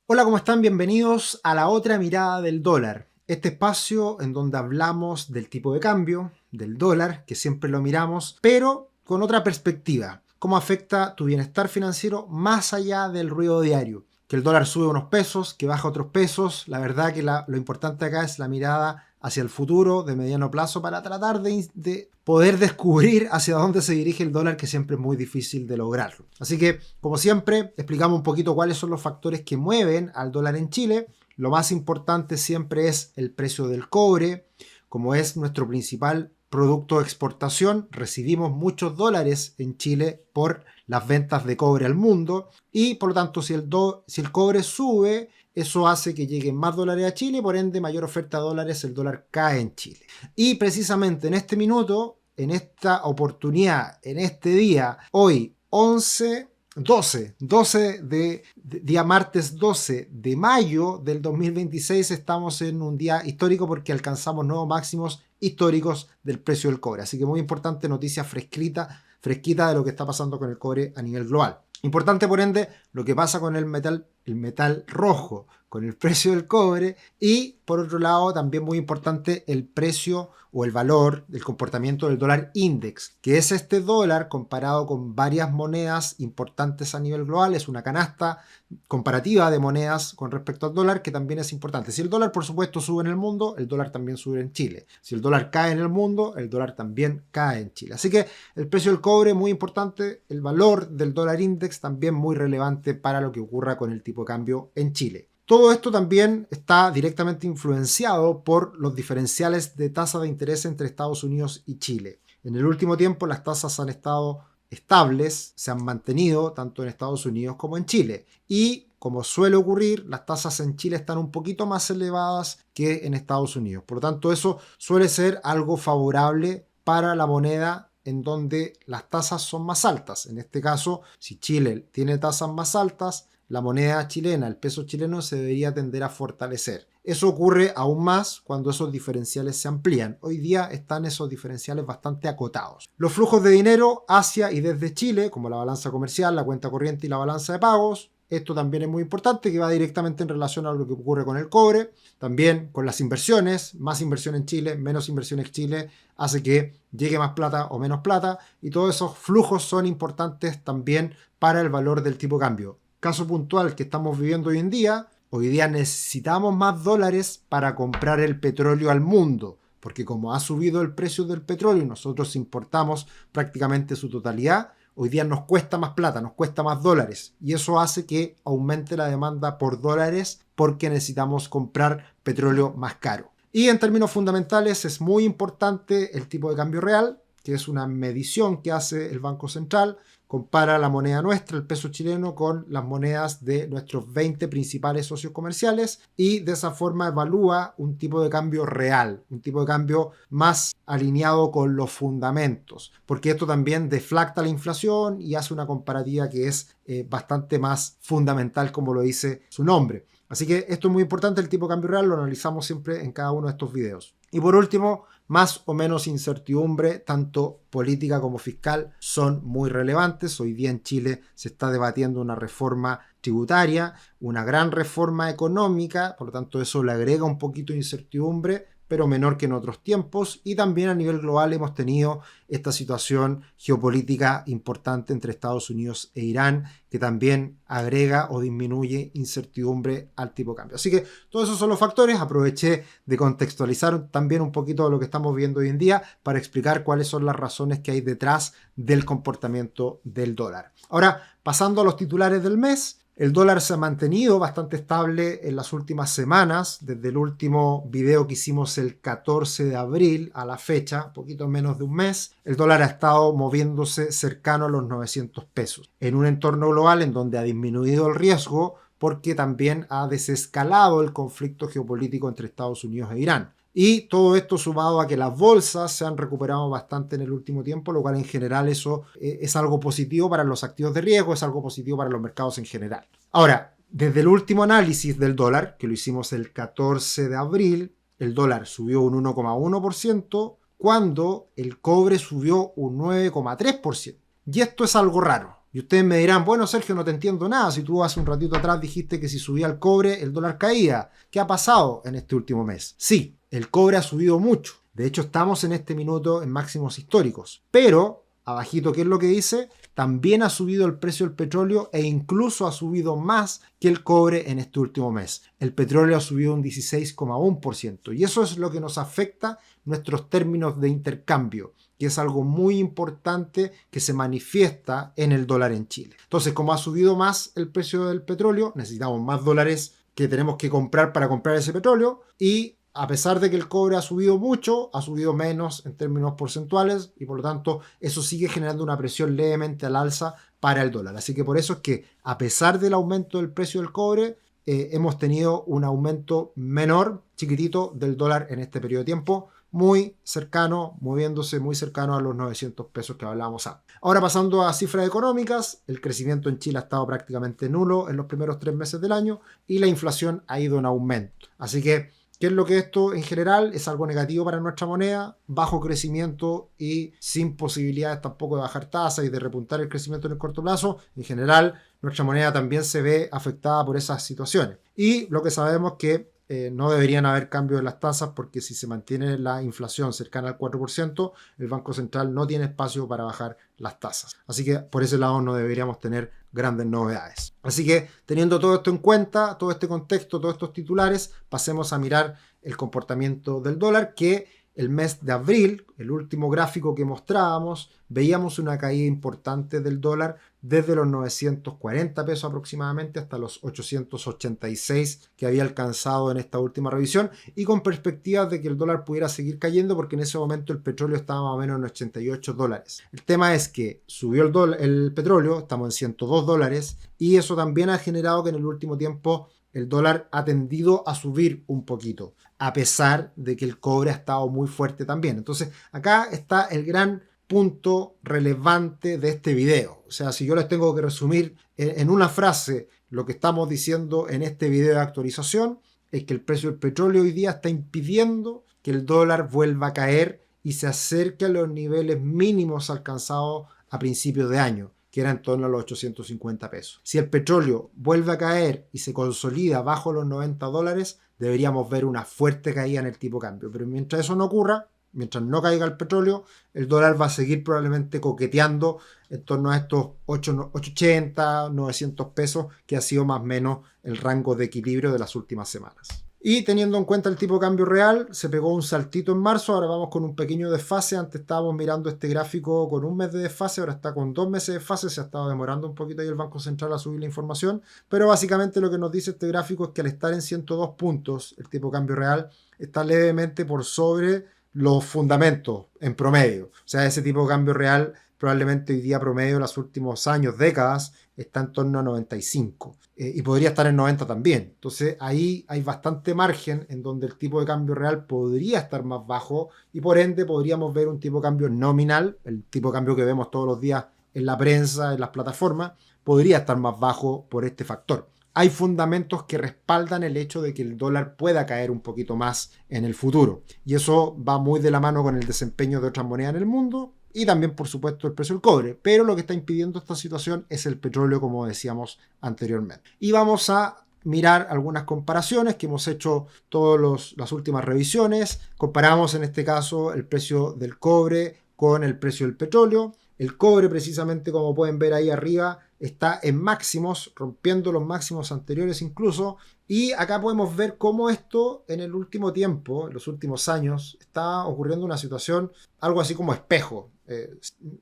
Hola, ¿cómo están? Bienvenidos a la otra mirada del dólar. Este espacio en donde hablamos del tipo de cambio, del dólar, que siempre lo miramos, pero con otra perspectiva. Cómo afecta tu bienestar financiero más allá del ruido diario. Que el dólar sube unos pesos, que baja otros pesos. La verdad que lo importante acá es la mirada hacia el futuro de mediano plazo para tratar de poder descubrir hacia dónde se dirige el dólar, que siempre es muy difícil de lograrlo. Así que, como siempre, explicamos un poquito cuáles son los factores que mueven al dólar en Chile. Lo más importante siempre es el precio del cobre, como es nuestro principal producto de exportación. Recibimos muchos dólares en Chile por las ventas de cobre al mundo y por lo tanto si el cobre sube, eso hace que lleguen más dólares a Chile, por ende mayor oferta de dólares, el dólar cae en Chile. Y precisamente en este minuto, en esta oportunidad, en este día, hoy 12 de día martes 12 de mayo del 2026, estamos en un día histórico porque alcanzamos nuevos máximos históricos del precio del cobre. Así que muy importante, noticia fresquita de lo que está pasando con el cobre a nivel global. Importante, por ende, lo que pasa con el metal rojo, con el precio del cobre, y por otro lado también muy importante el precio o el valor del comportamiento del dólar index, que es este dólar comparado con varias monedas importantes a nivel global. Es una canasta comparativa de monedas con respecto al dólar que también es importante. Si el dólar por supuesto sube en el mundo, el dólar también sube en Chile. Si el dólar cae en el mundo, el dólar también cae en Chile. Así que el precio del cobre muy importante, el valor del dólar index también muy relevante para lo que ocurra con el tipo de cambio en Chile. Todo esto también está directamente influenciado por los diferenciales de tasa de interés entre Estados Unidos y Chile. En el último tiempo las tasas han estado estables, se han mantenido tanto en Estados Unidos como en Chile. Y como suele ocurrir, las tasas en Chile están un poquito más elevadas que en Estados Unidos. Por lo tanto, eso suele ser algo favorable para la moneda en donde las tasas son más altas. En este caso, si Chile tiene tasas más altas, la moneda chilena, el peso chileno, se debería tender a fortalecer. Eso ocurre aún más cuando esos diferenciales se amplían. Hoy día están esos diferenciales bastante acotados. Los flujos de dinero hacia y desde Chile, como la balanza comercial, la cuenta corriente y la balanza de pagos, esto también es muy importante, que va directamente en relación a lo que ocurre con el cobre. También con las inversiones, más inversión en Chile, menos inversión en Chile, hace que llegue más plata o menos plata, y todos esos flujos son importantes también para el valor del tipo de cambio. Caso puntual que estamos viviendo hoy día necesitamos más dólares para comprar el petróleo al mundo, porque como ha subido el precio del petróleo y nosotros importamos prácticamente su totalidad, hoy día nos cuesta más plata, nos cuesta más dólares, y eso hace que aumente la demanda por dólares porque necesitamos comprar petróleo más caro. Y en términos fundamentales es muy importante el tipo de cambio real, que es una medición que hace el Banco Central. Compara la moneda nuestra, el peso chileno, con las monedas de nuestros 20 principales socios comerciales y de esa forma evalúa un tipo de cambio real, un tipo de cambio más alineado con los fundamentos, porque esto también deflacta la inflación y hace una comparativa que es bastante más fundamental, como lo dice su nombre. Así que esto es muy importante, el tipo de cambio real lo analizamos siempre en cada uno de estos videos. Y por último, más o menos incertidumbre, tanto política como fiscal, son muy relevantes. Hoy día en Chile se está debatiendo una reforma tributaria, una gran reforma económica, por lo tanto eso le agrega un poquito de incertidumbre, pero menor que en otros tiempos. Y también a nivel global hemos tenido esta situación geopolítica importante entre Estados Unidos e Irán, que también agrega o disminuye incertidumbre al tipo de cambio. Así que todos esos son los factores. Aproveché de contextualizar también un poquito de lo que estamos viendo hoy en día para explicar cuáles son las razones que hay detrás del comportamiento del dólar. Ahora, pasando a los titulares del mes. El dólar se ha mantenido bastante estable en las últimas semanas, desde el último video que hicimos el 14 de abril a la fecha, poquito menos de un mes. El dólar ha estado moviéndose cercano a los 900 pesos, en un entorno global en donde ha disminuido el riesgo porque también ha desescalado el conflicto geopolítico entre Estados Unidos e Irán. Y todo esto sumado a que las bolsas se han recuperado bastante en el último tiempo, lo cual en general eso es algo positivo para los activos de riesgo, es algo positivo para los mercados en general. Ahora, desde el último análisis del dólar, que lo hicimos el 14 de abril, el dólar subió un 1,1% cuando el cobre subió un 9,3%. Y esto es algo raro. Y ustedes me dirán, bueno, Sergio, no te entiendo nada. Si tú hace un ratito atrás dijiste que si subía el cobre, el dólar caía. ¿Qué ha pasado en este último mes? Sí, el cobre ha subido mucho. De hecho, estamos en este minuto en máximos históricos. Pero, abajito, ¿qué es lo que dice? También ha subido el precio del petróleo e incluso ha subido más que el cobre en este último mes. El petróleo ha subido un 16,1% y eso es lo que nos afecta nuestros términos de intercambio, que es algo muy importante que se manifiesta en el dólar en Chile. Entonces, como ha subido más el precio del petróleo, necesitamos más dólares que tenemos que comprar para comprar ese petróleo y a pesar de que el cobre ha subido mucho, ha subido menos en términos porcentuales y por lo tanto eso sigue generando una presión levemente al alza para el dólar. Así que por eso es que a pesar del aumento del precio del cobre, hemos tenido un aumento menor, chiquitito, del dólar en este periodo de tiempo, muy cercano, moviéndose muy cercano a los 900 pesos que hablábamos antes. Ahora pasando a cifras económicas, el crecimiento en Chile ha estado prácticamente nulo en los primeros 3 meses del año y la inflación ha ido en aumento. Así que ¿qué es lo que esto en general? Es algo negativo para nuestra moneda, bajo crecimiento y sin posibilidades tampoco de bajar tasas y de repuntar el crecimiento en el corto plazo. En general, nuestra moneda también se ve afectada por esas situaciones. Y lo que sabemos es que no deberían haber cambios en las tasas porque si se mantiene la inflación cercana al 4%, el Banco Central no tiene espacio para bajar las tasas. Así que por ese lado no deberíamos tener grandes novedades. Así que teniendo todo esto en cuenta, todo este contexto, todos estos titulares, pasemos a mirar el comportamiento del dólar que el mes de abril, el último gráfico que mostrábamos, veíamos una caída importante del dólar desde los 940 pesos aproximadamente hasta los 886 que había alcanzado en esta última revisión y con perspectivas de que el dólar pudiera seguir cayendo porque en ese momento el petróleo estaba más o menos en 88 dólares. El tema es que subió el petróleo, estamos en 102 dólares y eso también ha generado que en el último tiempo el dólar ha tendido a subir un poquito, a pesar de que el cobre ha estado muy fuerte también. Entonces, acá está el gran punto relevante de este video. O sea, si yo les tengo que resumir en una frase lo que estamos diciendo en este video de actualización, es que el precio del petróleo hoy día está impidiendo que el dólar vuelva a caer y se acerque a los niveles mínimos alcanzados a principios de año, que era en torno a los 850 pesos. Si el petróleo vuelve a caer y se consolida bajo los 90 dólares, deberíamos ver una fuerte caída en el tipo de cambio. Pero mientras eso no ocurra, mientras no caiga el petróleo, el dólar va a seguir probablemente coqueteando en torno a estos 880, 900 pesos, que ha sido más o menos el rango de equilibrio de las últimas semanas. Y teniendo en cuenta el tipo de cambio real, se pegó un saltito en marzo, ahora vamos con un pequeño desfase. Antes estábamos mirando este gráfico con un mes de desfase, ahora está con 2 meses de desfase, se ha estado demorando un poquito ahí el Banco Central a subir la información, pero básicamente lo que nos dice este gráfico es que al estar en 102 puntos, el tipo de cambio real está levemente por sobre los fundamentos en promedio. O sea, ese tipo de cambio real probablemente hoy día promedio en los últimos años, décadas, está en torno a 95 y podría estar en 90 también. Entonces ahí hay bastante margen en donde el tipo de cambio real podría estar más bajo y por ende podríamos ver un tipo de cambio nominal, el tipo de cambio que vemos todos los días en la prensa, en las plataformas, podría estar más bajo por este factor. Hay fundamentos que respaldan el hecho de que el dólar pueda caer un poquito más en el futuro y eso va muy de la mano con el desempeño de otras monedas en el mundo y también, por supuesto, el precio del cobre. Pero lo que está impidiendo esta situación es el petróleo, como decíamos anteriormente. Y vamos a mirar algunas comparaciones que hemos hecho todas las últimas revisiones. Comparamos en este caso el precio del cobre con el precio del petróleo. El cobre, precisamente como pueden ver ahí arriba, está en máximos, rompiendo los máximos anteriores incluso. Y acá podemos ver cómo esto en el último tiempo, en los últimos años, está ocurriendo una situación algo así como espejo.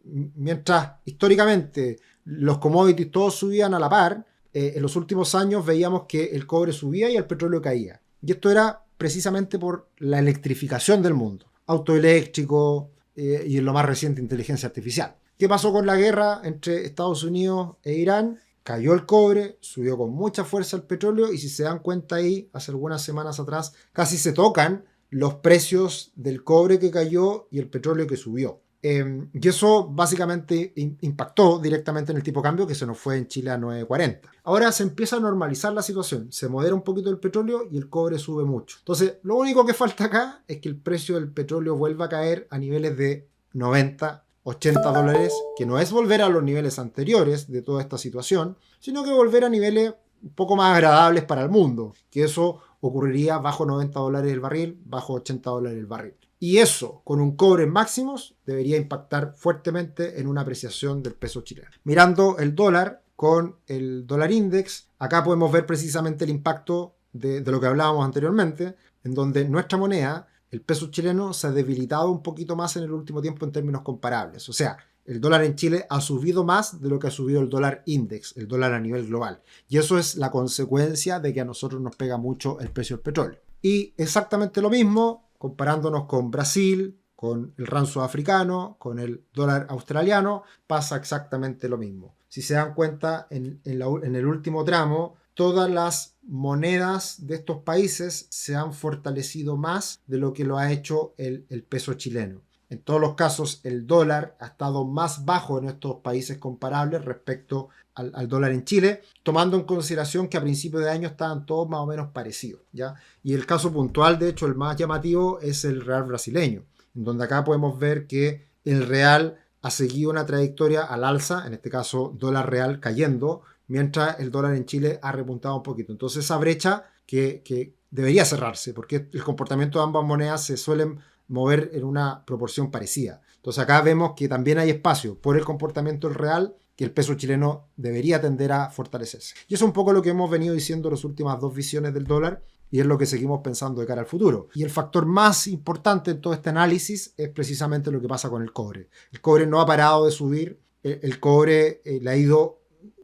Mientras históricamente los commodities todos subían a la par, en los últimos años veíamos que el cobre subía y el petróleo caía. Y esto era precisamente por la electrificación del mundo. Auto eléctrico y en lo más reciente inteligencia artificial. ¿Qué pasó con la guerra entre Estados Unidos e Irán? Cayó el cobre, subió con mucha fuerza el petróleo y si se dan cuenta ahí, hace algunas semanas atrás, casi se tocan los precios del cobre que cayó y el petróleo que subió. Y eso básicamente impactó directamente en el tipo de cambio que se nos fue en Chile a 9.40. Ahora se empieza a normalizar la situación, se modera un poquito el petróleo y el cobre sube mucho. Entonces, lo único que falta acá es que el precio del petróleo vuelva a caer a niveles de 90 $80, que no es volver a los niveles anteriores de toda esta situación, sino que volver a niveles un poco más agradables para el mundo, que eso ocurriría bajo $90 el barril, bajo $80 el barril. Y eso, con un cobre en máximos, debería impactar fuertemente en una apreciación del peso chileno. Mirando el dólar con el dólar index, acá podemos ver precisamente el impacto de lo que hablábamos anteriormente, en donde nuestra moneda, el peso chileno, se ha debilitado un poquito más en el último tiempo en términos comparables. O sea, el dólar en Chile ha subido más de lo que ha subido el dólar index, el dólar a nivel global. Y eso es la consecuencia de que a nosotros nos pega mucho el precio del petróleo. Y exactamente lo mismo, comparándonos con Brasil, con el rand sudafricano, con el dólar australiano, pasa exactamente lo mismo. Si se dan cuenta, en el último tramo, todas las monedas de estos países se han fortalecido más de lo que lo ha hecho el peso chileno. En todos los casos, el dólar ha estado más bajo en estos países comparables respecto al dólar en Chile, tomando en consideración que a principios de año estaban todos más o menos parecidos, ¿ya? Y el caso puntual, de hecho, el más llamativo es el real brasileño, en donde acá podemos ver que el real ha seguido una trayectoria al alza, en este caso dólar real cayendo, mientras el dólar en Chile ha repuntado un poquito. Entonces esa brecha que debería cerrarse, porque el comportamiento de ambas monedas se suelen mover en una proporción parecida. Entonces acá vemos que también hay espacio por el comportamiento del real, que el peso chileno debería tender a fortalecerse. Y eso es un poco lo que hemos venido diciendo en las últimas dos visiones del dólar, y es lo que seguimos pensando de cara al futuro. Y el factor más importante en todo este análisis es precisamente lo que pasa con el cobre. El cobre no ha parado de subir, el cobre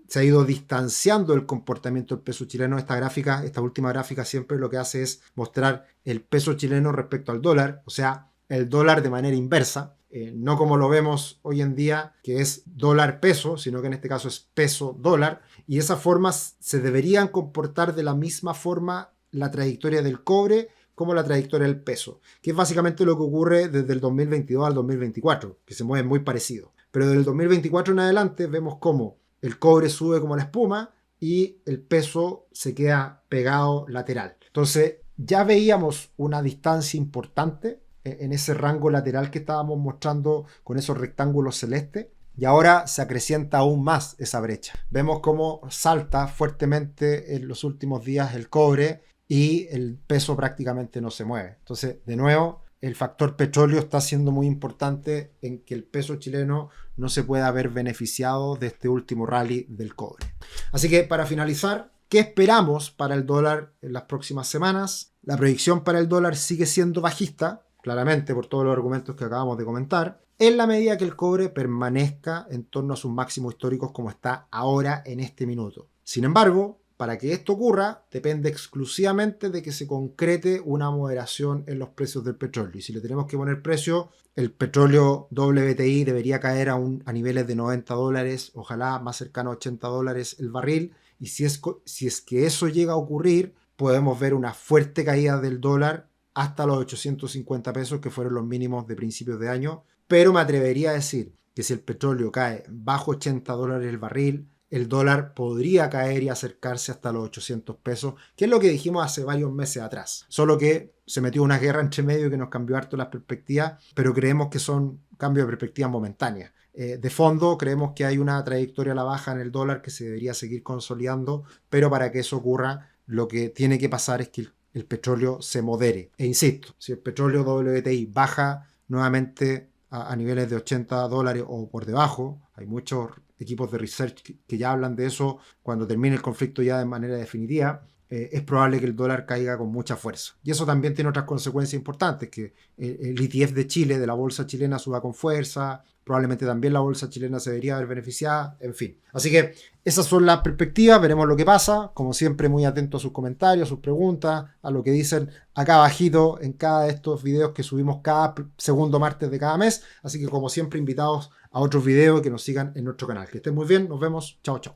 se ha ido distanciando del comportamiento del peso chileno. Esta última gráfica siempre lo que hace es mostrar el peso chileno respecto al dólar, o sea, el dólar de manera inversa, no como lo vemos hoy en día, que es dólar-peso, sino que en este caso es peso-dólar, y esas formas se deberían comportar de la misma forma la trayectoria del cobre como la trayectoria del peso, que es básicamente lo que ocurre desde el 2022 al 2024, que se mueve muy parecido. Pero del 2024 en adelante vemos cómo el cobre sube como la espuma y el peso se queda pegado lateral. Entonces ya veíamos una distancia importante en ese rango lateral que estábamos mostrando con esos rectángulos celestes, y ahora se acrecienta aún más esa brecha. Vemos cómo salta fuertemente en los últimos días el cobre y el peso prácticamente no se mueve. Entonces, de nuevo, el factor petróleo está siendo muy importante en que el peso chileno no se pueda ver beneficiado de este último rally del cobre. Así que para finalizar, ¿qué esperamos para el dólar en las próximas semanas? La proyección para el dólar sigue siendo bajista, claramente por todos los argumentos que acabamos de comentar, en la medida que el cobre permanezca en torno a sus máximos históricos como está ahora en este minuto. Sin embargo, para que esto ocurra, depende exclusivamente de que se concrete una moderación en los precios del petróleo. Y si le tenemos que poner precio, el petróleo WTI debería caer a niveles de $90, ojalá más cercano a $80 el barril. Y si es que eso llega a ocurrir, podemos ver una fuerte caída del dólar hasta los 850 pesos, que fueron los mínimos de principios de año. Pero me atrevería a decir que si el petróleo cae bajo $80 el barril, el dólar podría caer y acercarse hasta los 800 pesos, que es lo que dijimos hace varios meses atrás. Solo que se metió una guerra entre medio que nos cambió harto las perspectivas, pero creemos que son cambios de perspectiva momentáneas. De fondo, creemos que hay una trayectoria a la baja en el dólar que se debería seguir consolidando, pero para que eso ocurra, lo que tiene que pasar es que el petróleo se modere. E insisto, si el petróleo WTI baja nuevamente a niveles de $80 o por debajo, hay muchos equipos de research que ya hablan de eso cuando termine el conflicto ya de manera definitiva, es probable que el dólar caiga con mucha fuerza. Y eso también tiene otras consecuencias importantes, que el ETF de Chile, de la bolsa chilena, suba con fuerza, probablemente también la bolsa chilena se debería ver beneficiada, en fin. Así que esas son las perspectivas, veremos lo que pasa. Como siempre, muy atento a sus comentarios, a sus preguntas, a lo que dicen acá abajito en cada de estos videos que subimos cada segundo martes de cada mes. Así que como siempre, invitados a otros videos que nos sigan en nuestro canal. Que estén muy bien, nos vemos, chao, chao.